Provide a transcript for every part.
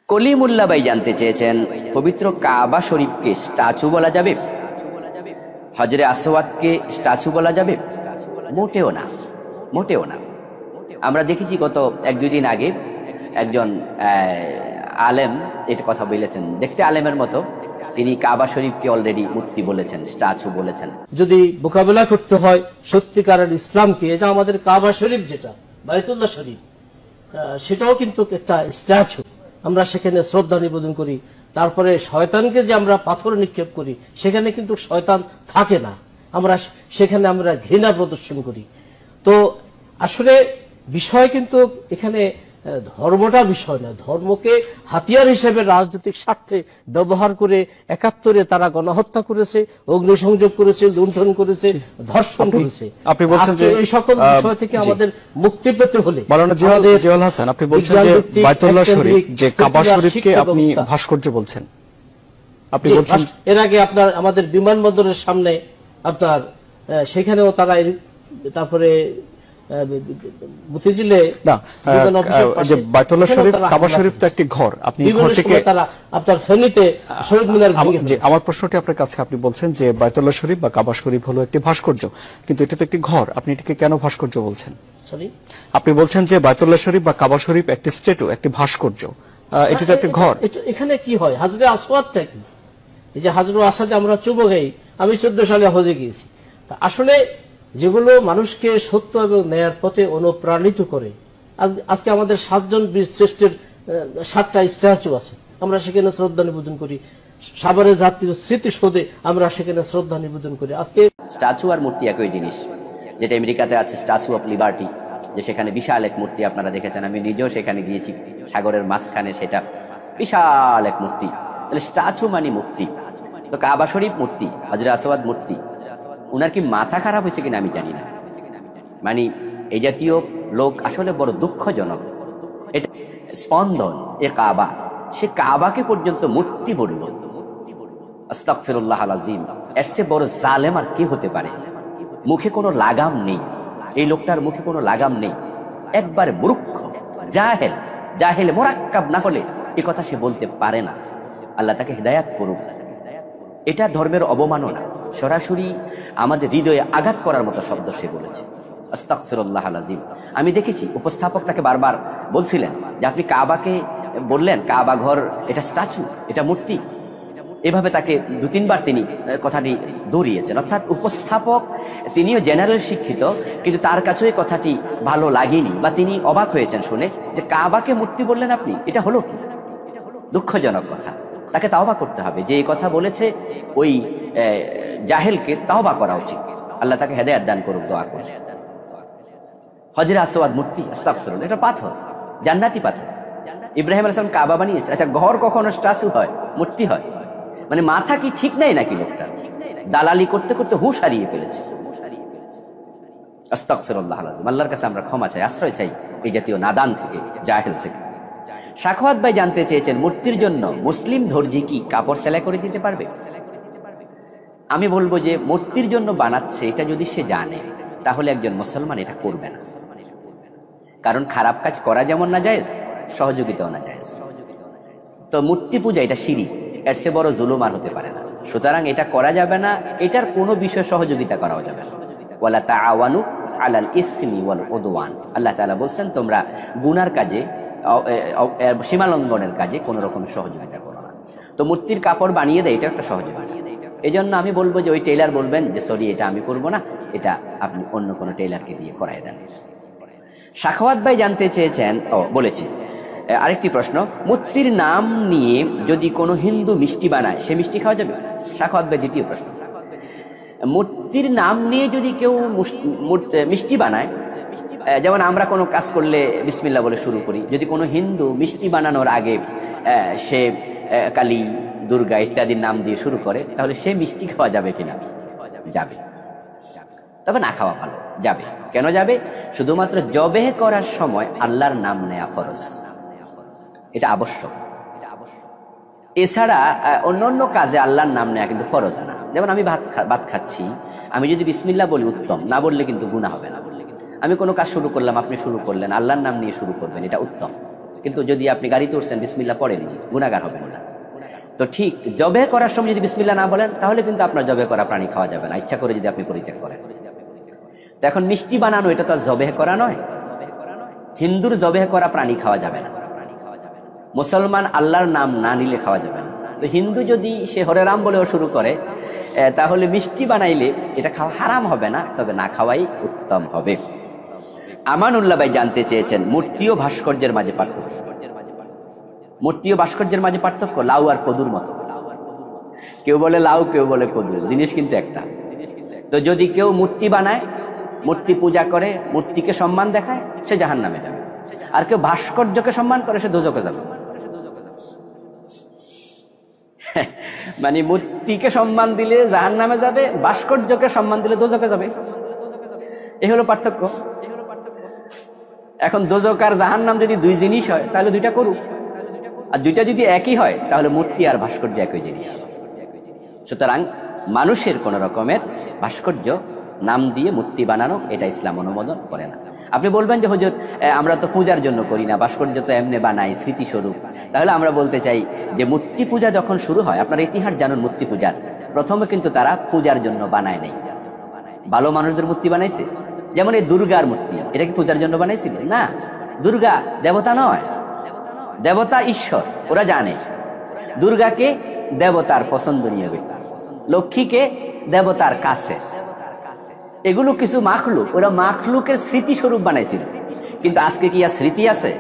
কলিমুল্লাহ ভাই জানতে চেয়েছেন, পবিত্র কাবা শরীফকে স্ট্যাচু বলা যাবে? হজরে আসওয়াদকে স্ট্যাচু বলা যাবে? মোটেও না, মোটেও না। আমরা দেখেছি গত এক দুই দিন আগে একজন আলেম এটা কথা বলেছেন, দেখতে আলেমের মতো, তিনি কাবা শরীফকে অলরেডি মূর্তি বলেছেন, স্ট্যাচু বলেছেন। যদি মোকাবেলা করতে হয় সত্যিকারের ইসলামকে, এটা আমাদের কাবা শরীফ যেটা বাইতুল্লাহ শরীফ, সেটাও কিন্তু একটা স্ট্যাচু। আমরা সেখানে শ্রদ্ধা নিবেদন করি, তারপরে শয়তানকে যে আমরা পাথর নিক্ষেপ করি, সেখানে কিন্তু শয়তান থাকে না, আমরা সেখানে আমরা ঘৃণা প্রদর্শন করি। তো আসলে বিষয় কিন্তু এখানে ধর্মটা বিষয় না, ধর্মকে হাতিয়ার হিসেবে রাজনৈতিক স্বার্থে ব্যবহার করে ৭১-এ তারা গণহত্যা করেছে, অগ্নিসংযোগ করেছে, লুণ্ঠন করেছে, ধর্ষণ করেছে। আপনি বলছেন যে এই সকল বিষয় থেকে আমাদের মুক্তি পেতে হলে মাওলানা জিয়াউল হাসান, আপনি বলছেন যে বাইতুল্লাহ শরীফ, যে কাবা শরীফকে আপনি ভাস্কর্য বলছেন, আপনি বলছেন এর আগে আপনার আমাদের বিমানবন্দরের সামনে আপনার সেখানেও তারা, তারপরে বাইতুল্লাহ শরীফ কাবা শরীফ তো একটি ঘর, আপনি ঘর থেকে আপনার ফেনীতে শহীদ মিনার, আমার প্রশ্নটি আপনার কাছে, আপনি বলছেন যে বাইতুল্লাহ শরীফ বা কাবা শরীফ হলো একটি ভাস্কর্য, কিন্তু এটা তো একটি ঘর, আপনি এটাকে কেন ভাস্কর্য বলছেন? আপনি বলছেন যে বাইতুল্লাহ শরীফ বা কাবা শরীফ একটি স্ট্যাচু, একটি ভাস্কর্য, এটি তো একটি ঘর। এখানে কি হয়, হাজরে আসওয়াদটা কি? এই যে হাজরুল আসাদে আমরা চুমো খাই, আমি 14 সালে হজে গিয়েছি। আসলে যেগুলো মানুষকে সত্য এবং ন্যায়ের পথে অনুপ্রাণিত করে, আজকে আমাদের 7 জন বীর শ্রেষ্ঠের 7টা স্ট্যাচু আছে, আমরা সেখানে শ্রদ্ধা নিবেদন করি। সাভারের জাতীয় স্মৃতিসৌধে আমরা সেখানে শ্রদ্ধা নিবেদন করি। আজকে স্ট্যাচু আর মূর্তি একই জিনিস, যেটা আমেরিকাতে আছে স্ট্যাচু অফ লিবার্টি, যে সেখানে বিশাল এক মূর্তি আপনারা দেখেছেন, আমি নিজেও সেখানে গিয়েছি, সাগরের মাঝখানে সেটা বিশাল এক মূর্তি। তাহলে স্ট্যাচু মানে মূর্তি। তো কাবা শরীফ মূর্তি, হজরে আসওয়াদ মূর্তি। উনার কি মাথা খারাপ হয়েছে কিনা আমি জানি না, মানে এই জাতীয় লোক আসলে বড় দুঃখজনক। এটা স্পন্দন, এ কাবা, সে কাবাকে পর্যন্ত মূর্তি বলল। আস্তাগফিরুল্লাহ আল আযীম, এর চেয়ে বড় জালেম আর কি হতে পারে? মুখে কোনো লাগাম নেই, এই লোকটার মুখে কোনো লাগাম নেই, একবারে মূর্খ, জাহেল, জাহেল মোরাক্কাব না হলে এ কথা সে বলতে পারে না। আল্লাহ তাকে হিদায়াত করুক। এটা ধর্মের অবমাননা, সরাসরি আমাদের হৃদয়ে আঘাত করার মতো শব্দ সে বলেছে। আস্তাগফিরুল্লাহ আল আযীম। আমি দেখেছি উপস্থাপক তাকে বারবার বলছিলেন যে আপনি কাবাকে বললেন কাবা ঘর, এটা স্ট্যাচু, এটা মূর্তি, এভাবে তাকে 2-3 বার তিনি কথাটি দৌড়িয়েছেন। অর্থাৎ উপস্থাপক তিনিও জেনারেল শিক্ষিত, কিন্তু তার কাছেও কথাটি ভালো লাগেনি, বা তিনি অবাক হয়েছেন শুনে যে কাবাকে মূর্তি বললেন আপনি, এটা হলো কি? দুঃখজনক কথা। তাকে তাওবা করতে হবে, যে এই কথা বলেছে ওই জাহেলকে তাওবা করা উচিত। আল্লাহ তাকে হেদায়েত দান করুক, দোয়া করুন। হজরে আসওয়াদ মূর্তি, আস্তাগফিরুল্লাহ, এটা পাথর, জান্নাতি পাথর। ইব্রাহিম আলাইহিস সালাম কাবা বানিয়েছেন। আচ্ছা, ঘর কখনো স্ট্যাচু হয়, মূর্তি হয়? মানে মাথা কি ঠিক নাই নাকি লোকটা? দালালি করতে করতে হুঁশ হারিয়ে ফেলেছে। আস্তাগফিরুল্লাহ আল আযীম। আল্লাহর কাছে আমরা ক্ষমা চাই, আশ্রয় চাই এই জাতীয় নাদান থেকে, জাহেল থেকে। সাখাওয়াত ভাই জানতে চেয়েছেন, মূর্তির জন্য মুসলিম দর্জি কি কাপড় সেলাই করে দিতে পারবে? আমি বলবো যে মূর্তির জন্য বানাচ্ছে এটা যদি সে জানে, তাহলে একজন মুসলমান এটা করবে না। কারণ খারাপ কাজ করা যেমন না জায়েজ, সহযোগিতাও না জায়েজ। তো মূর্তি পূজা এটা শিরক, এর চেয়ে বড় জুলুম আর হতে পারে না। সুতরাং এটা করা যাবে না, এটার কোনো বিষয় সহযোগিতা করাও যাবে না। ওয়ালা তাআওয়ানু আলাল ইসমি ওয়াল উদওয়ান, আল্লাহ তাআলা বলছেন তোমরা গুনার কাজে, সীমালঙ্ঘনের কাজে কোনো রকম সহযোগিতা করো না। তো মূর্তির কাপড় বানিয়ে দেয়, এটা একটা সহযোগিতা। এই জন্য আমি বলবো যে ওই টেইলার বলবেন যে সরি, এটা আমি করবো না, এটা আপনি অন্য কোনো টেইলারকে দিয়ে করাই দেন। সাখাওয়াত ভাই জানতে চেয়েছেন, বলেছি আরেকটি প্রশ্ন, মূর্তির নাম নিয়ে যদি কোনো হিন্দু মিষ্টি বানায়, সে মিষ্টি খাওয়া যাবে? সাখাওয়াত ভাই দ্বিতীয় প্রশ্ন, মূর্তির নাম নিয়ে যদি কেউ মিষ্টি বানায়, যেমন আমরা কোনো কাজ করলে বিসমিল্লাহ বলে শুরু করি, যদি কোনো হিন্দু মিষ্টি বানানোর আগে সে কালী, দুর্গা ইত্যাদির নাম দিয়ে শুরু করে, তাহলে সে মিষ্টি খাওয়া যাবে কিনা? যাবে, তবে না খাওয়া ভালো। যাবে, কেন যাবে? শুধুমাত্র জবেহ করার সময় আল্লাহর নাম নেয়া ফরজ, এটা আবশ্যক। এছাড়া অন্য কাজে আল্লাহর নাম নেয়া কিন্তু ফরজ না। যেমন আমি ভাত খাচ্ছি, আমি যদি বিসমিল্লাহ বলি উত্তম, না বললে কিন্তু গুনাহ হবে না। আমি কোনো কাজ শুরু করলাম, আপনি শুরু করলেন, আল্লাহর নাম নিয়ে শুরু করবেন, এটা উত্তম। কিন্তু যদি আপনি গাড়িতে উঠছেন বিসমিল্লাহ পড়েনি, গুনাহগার হবেন না। তো ঠিক জবে করার সময় যদি বিসমিল্লাহ না বলেন তাহলে কিন্তু আপনার জবে করা প্রাণী খাওয়া যাবে না, ইচ্ছা করে যদি আপনি পরিত্যাগ করেন। তো এখন মিষ্টি বানানো এটা তো জবে করা নয়। হিন্দুর জবে করা প্রাণী খাওয়া যাবে না, মুসলমান আল্লাহর নাম না নিলে খাওয়া যাবে না। তো হিন্দু যদি সে হরে রাম বলেও শুরু করে তাহলে মিষ্টি বানাইলে এটা খাওয়া হারাম হবে না, তবে না খাওয়াই উত্তম হবে। আমানুল্লাহ ভাই জানতে চেয়েছেন মূর্তি ও ভাস্কর্যের মাঝে পার্থক্য। মূর্তি ও ভাস্কর্যের মাঝে পার্থক্য লাউ আর কদুর মতো। কেউ বলে লাউ, কেউ বলে কদু, জিনিস কিন্তু একটা। তো যদি কেউ মূর্তি বানায়, মূর্তি পূজা করে, মূর্তিকে সম্মান দেখায়, সে জাহান্নামে যাবে। আর কেউ ভাস্কর্যকে সম্মান করে সে দোজখে যাবে। মানে মূর্তিকে সম্মান দিলে জাহান্নামে যাবে, ভাস্কর্যকে সম্মান দিলে দোজখে যাবে। এই হলো পার্থক্য। এখন দোজখ আর জাহান্নাম যদি দুই জিনিস হয় তাহলে দুইটা করুক, আর দুইটা যদি একই হয় তাহলে মূর্তি আর ভাস্কর্য একই জিনিস। সুতরাং মানুষের কোন রকমের ভাস্কর্য নাম দিয়ে মূর্তি বানানো এটা ইসলাম অনুমোদন করে না। আপনি বলবেন যে হুজুর আমরা তো পূজার জন্য করি না, ভাস্কর্য তো এমনি বানাই স্মৃতিস্বরূপ। তাহলে আমরা বলতে চাই যে মূর্তি পূজা যখন শুরু হয়, আপনার ইতিহাস জানুন মূর্তি পূজার, প্রথমে কিন্তু তারা পূজার জন্য বানায় নাই, ভালো মানুষদের মূর্তি বানাইছে। যেমন এই দুর্গার মূর্তি, এটা কি পূজার জন্য বানাইছিল? না, দুর্গা দেবতা নয়, দেবতা ঈশ্বর। ওরা জানে দুর্গাকে দেবতার পছন্দনীয় ব্যক্তি, লক্ষ্মীকে দেবতার কাছে। এগুলো কিছু মাখলুক, ওরা মাখলুকের স্মৃতিস্বরূপ বানাইছিল। কিন্তু আজকে কি আর স্মৃতি আছে?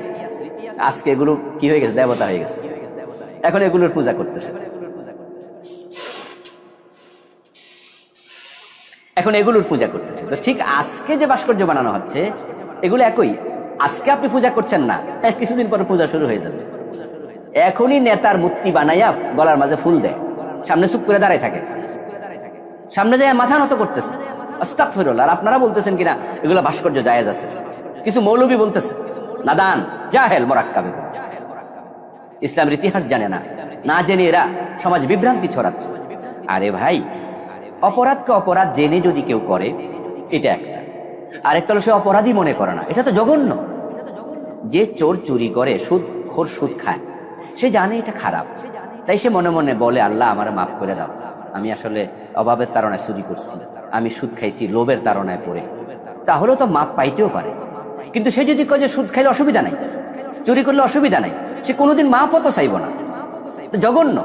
আজকে এগুলো কি হয়ে গেছে? দেবতা হয়ে গেছে। এখন এগুলোর পূজা করতেছে। এখন এগুলোর পূজা করতেছে। তো ঠিক আজকে যে ভাস্কর্য বানানো হচ্ছে এগুলো একই। আজকে আপনি পূজা করছেন না, কিছুদিন পরে পূজা শুরু হয়ে যাবে। এখনই নেতার মূর্তি বানাইয়া গলার মাঝে ফুল দেয়, সামনে চুপ করে দাঁড়ায় থাকে, সামনে যায় মাথা নত করতেছে, আস্তাগফিরুল্লাহ। আর আপনারা বলতেছেন কিনা এগুলো ভাস্কর্য জায়েজ আছে। কিছু মৌলবী বলতেছে নাদান, জাহেল, মোরাক্কাব, ইসলামের ইতিহাস জানে না, না জেনে এরা সমাজ বিভ্রান্তি ছড়াচ্ছে। আরে ভাই, অপরাধকে অপরাধ জেনে যদি কেউ করে এটা একটা, আরেকটা হলো সে অপরাধী মনে করে না, এটা তো জঘন্য। যে চোর চুরি করে, সুদখোর সুদ খায়, সে জানে এটা খারাপ, তাই সে মনে মনে বলে আল্লাহ আমার মাফ করে দাও, আমি আসলে অভাবের তাড়নায় চুরি করছি, আমি সুদ খাইছি লোভের তাড়নায় পড়ে, তাহলেও তো মাপ পাইতেও পারে। কিন্তু সে যদি কয় যে সুদ খাইলে অসুবিধা নাই, চুরি করলে অসুবিধা নাই, সে কোনোদিন মাপও তো চাইব না, জঘন্য।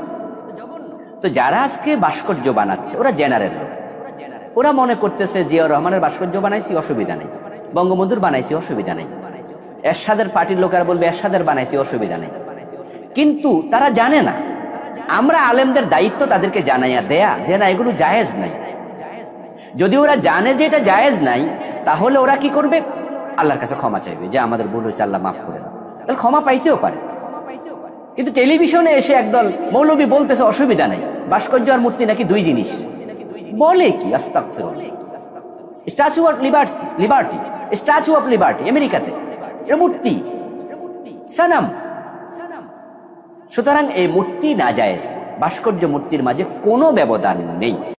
তো যারা আজকে ভাস্কর্য বানাচ্ছে ওরা জেনারেল লোক, ওরা মনে করতেছে জিয়াউর রহমানের ভাস্কর্য বানাইছি অসুবিধা নেই, বঙ্গবন্ধুর বানাইছি অসুবিধা নেই, এরশাদের পার্টির লোকেরা বলবে এরশাদের বানাইছি অসুবিধা নেই। কিন্তু তারা জানে না আমরা আলেমদের দায়িত্ব তাদেরকে জানাইয়া দেয়া যে না এগুলো জায়েজ নাই। যদি ওরা জানে যে এটা জায়েজ নাই তাহলে ওরা কি করবে? আল্লাহর কাছে ক্ষমা চাইবে যে আমাদের ভুল হয়েছে, আল্লাহ মাফ করে দাও, তাহলে ক্ষমা পাইতেও পারে। কিন্তু টেলিভিশনে এসে একদল মৌলবী বলতেছে অসুবিধা নেই, ভাস্কর্য আর মূর্তি নাকি দুই জিনিস। বলে কি? আস্তাগফিরুল্লাহ। Statue of liberty, statue of liberty আমেরিকাতে, এটা মূর্তি, সানাম। সুতরাং এই মূর্তি নাজায়েজ, ভাস্কর্য মূর্তির মাঝে কোনো ব্যবধান নেই।